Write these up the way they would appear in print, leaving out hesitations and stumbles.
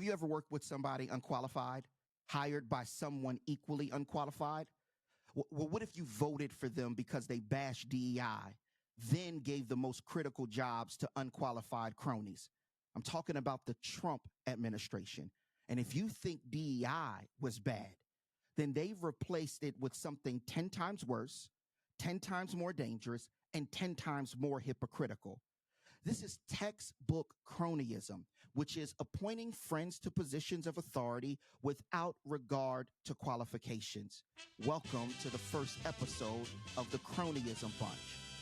Have you ever worked with somebody unqualified, hired by someone equally unqualified? Well, what if you voted for them because they bashed DEI, then gave the most critical jobs to unqualified cronies? I'm talking about the Trump administration. And if you think DEI was bad, then they've replaced it with something 10 times worse, 10 times more dangerous, and 10 times more hypocritical. This is textbook cronyism, which is appointing friends to positions of authority without regard to qualifications. Welcome to the first episode of the Cronyism Bunch.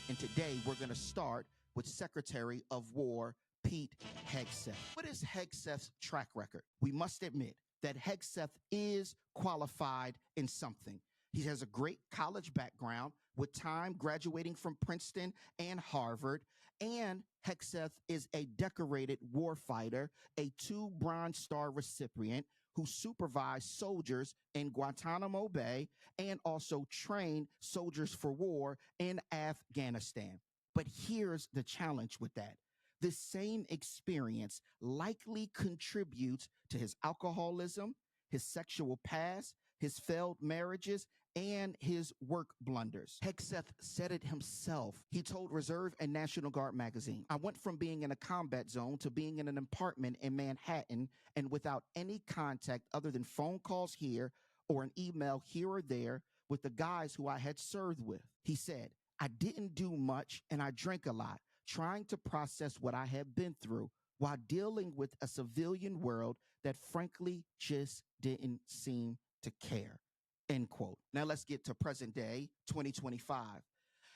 And today we're going to start with Secretary of War Pete Hegseth. What is Hegseth's track record? We must admit that Hegseth is qualified in something. He has a great college background with time graduating from Princeton and Harvard, and Hegseth is a decorated warfighter, a 2 Bronze Star recipient who supervised soldiers in Guantanamo Bay and also trained soldiers for war in Afghanistan. But here's the challenge with that. This same experience likely contributes to his alcoholism, his sexual past, his failed marriages, and his work blunders. Hegseth said it himself. He told Reserve and National Guard magazine, "I went from being in a combat zone to being in an apartment in Manhattan and without any contact other than phone calls here or an email here or there with the guys who I had served with." He said, "I didn't do much and I drank a lot, trying to process what I had been through while dealing with a civilian world that frankly just didn't seem to care." End quote. Now let's get to present day 2025.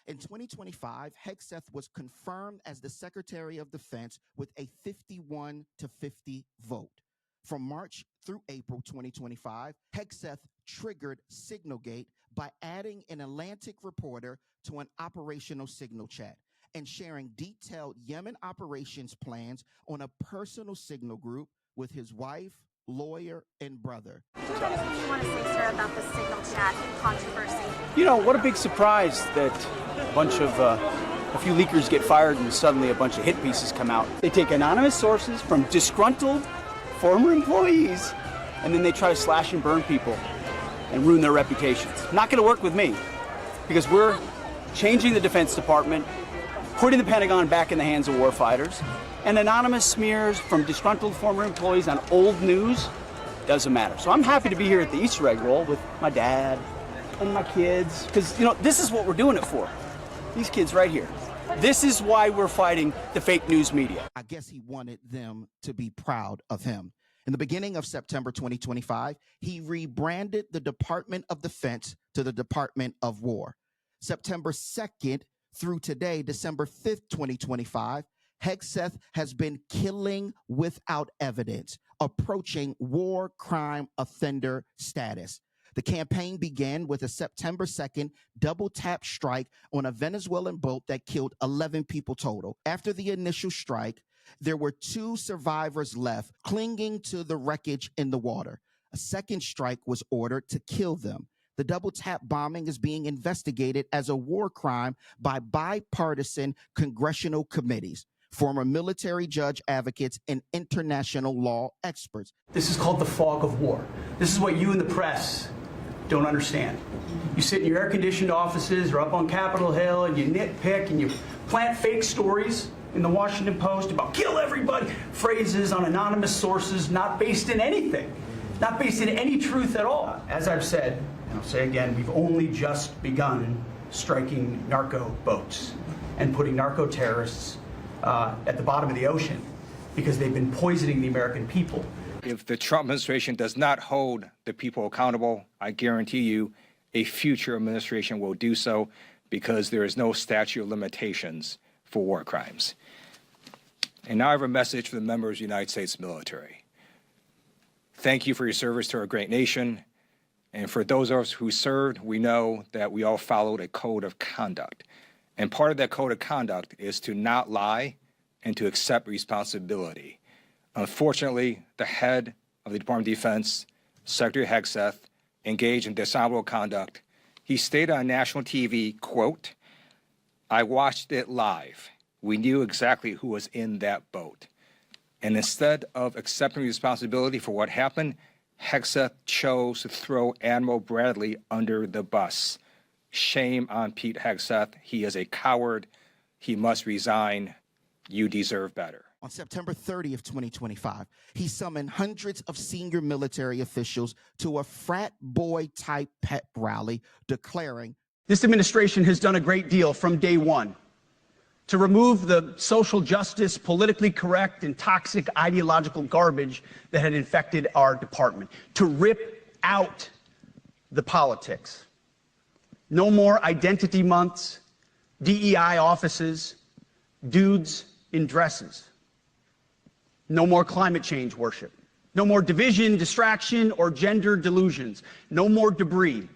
In 2025, Hegseth was confirmed as the Secretary of Defense with a 51-50 vote. From March through April 2025, Hegseth triggered Signalgate by adding an Atlantic reporter to an operational signal chat and sharing detailed Yemen operations plans on a personal signal group with his wife, lawyer, and brother. Do you have anything you want to say, sir, about the signal chat controversy? You know, what a big surprise that a few leakers get fired and suddenly a bunch of hit pieces come out. They take anonymous sources from disgruntled former employees, and then they try to slash and burn people and ruin their reputations. Not going to work with me, because we're changing the Defense Department, putting the Pentagon back in the hands of warfighters, and anonymous smears from disgruntled former employees on old news doesn't matter. So I'm happy to be here at the Easter egg roll with my dad and my kids, because, you know, this is what we're doing it for. These kids right here. This is why we're fighting the fake news media. I guess he wanted them to be proud of him. In the beginning of September 2025, he rebranded the Department of Defense to the Department of War. September 2nd through today, December 5th, 2025, Hegseth has been killing without evidence, approaching war crime offender status. The campaign began with a September 2nd double tap strike on a Venezuelan boat that killed 11 people total. After the initial strike, there were 2 survivors left clinging to the wreckage in the water. A second strike was ordered to kill them. The double tap bombing is being investigated as a war crime by bipartisan congressional committees, former military judge advocates, and international law experts. This is called the fog of war. This is what you in the press don't understand. You sit in your air-conditioned offices or up on Capitol Hill and you nitpick and you plant fake stories in the Washington Post about kill everybody, phrases on anonymous sources not based in anything, not based in any truth at all. As I've said, and I'll say again, we've only just begun striking narco boats and putting narco terrorists at the bottom of the ocean because they've been poisoning the American people. If the Trump administration does not hold the people accountable, I guarantee you a future administration will do so, because there is no statute of limitations for war crimes. And now I have a message for the members of the United States military. Thank you for your service to our great nation. And for those of us who served, we know that we all followed a code of conduct. And part of that code of conduct is to not lie and to accept responsibility. Unfortunately, the head of the Department of Defense, Secretary Hegseth, engaged in dishonorable conduct. He stated on national TV, quote, "I watched it live. We knew exactly who was in that boat." And instead of accepting responsibility for what happened, Hegseth chose to throw Admiral Bradley under the bus. Shame on Pete Hegseth. He is a coward. He must resign. You deserve better. On September 30th, 2025, he summoned hundreds of senior military officials to a frat boy-type pep rally declaring, This administration has done a great deal from day one to remove the social justice, politically correct, and toxic ideological garbage that had infected our department, to rip out the politics. No more identity months, DEI offices, dudes in dresses. No more climate change worship. No more division, distraction, or gender delusions. No more debris.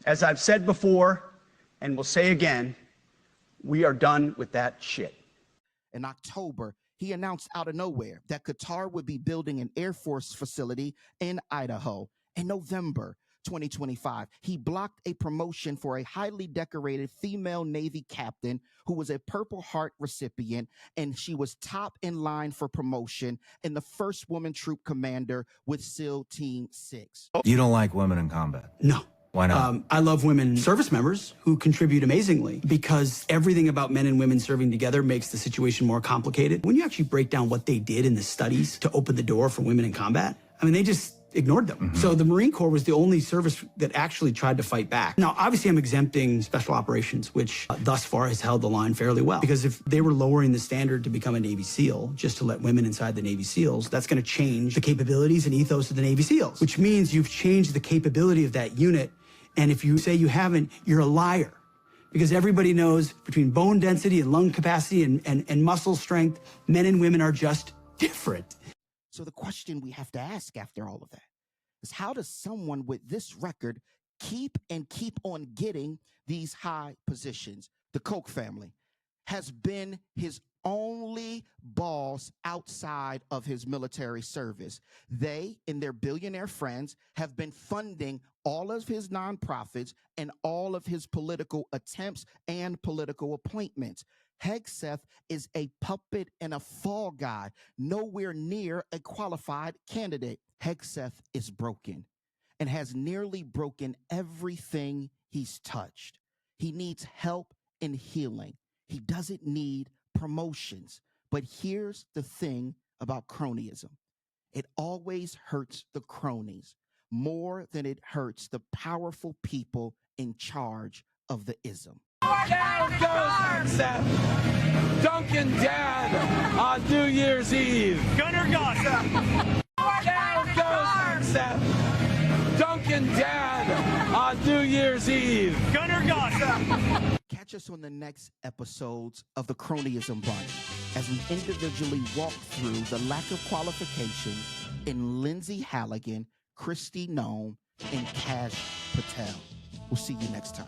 As I've said before, and will say again, we are done with that shit. in October, he announced out of nowhere that Qatar would be building an Air Force facility in Idaho. In November 2025, he blocked a promotion for a highly decorated female Navy captain who was a Purple Heart recipient, and she was top in line for promotion and the first woman troop commander with SEAL Team 6. You don't like women in combat? No. Why not? I love women service members who contribute amazingly, because everything about men and women serving together makes the situation more complicated. When you actually break down what they did in the studies to open the door for women in combat, I mean, they just ignored them. Mm-hmm. So the Marine Corps was the only service that actually tried to fight back. Now, obviously, I'm exempting special operations, which thus far has held the line fairly well. Because if they were lowering the standard to become a Navy SEAL, just to let women inside the Navy SEALs, that's going to change the capabilities and ethos of the Navy SEALs, which means you've changed the capability of that unit. And if you say you haven't, you're a liar. Because everybody knows between bone density and lung capacity and muscle strength, men and women are just different. So the question we have to ask after all of that is, how does someone with this record keep on getting these high positions? The Koch family has been his only boss outside of his military service. They and their billionaire friends have been funding all of his nonprofits and all of his political attempts and political appointments. Hegseth is a puppet and a fall guy, nowhere near a qualified candidate. Hegseth is broken and has nearly broken everything he's touched. He needs help and healing. He doesn't need promotions. But here's the thing about cronyism. It always hurts the cronies more than it hurts the powerful people in charge of the ism. Down goes Hegseth, Duncan Dad on New Year's Eve. Gunner Gossett. Down goes Hegseth, Duncan Dad on New Year's Eve. Gunner Gossett. Catch us on the next episodes of the Cronyism Bunch as we individually walk through the lack of qualifications in Lindsay Halligan, Christy Nome, and Cash Patel. We'll see you next time.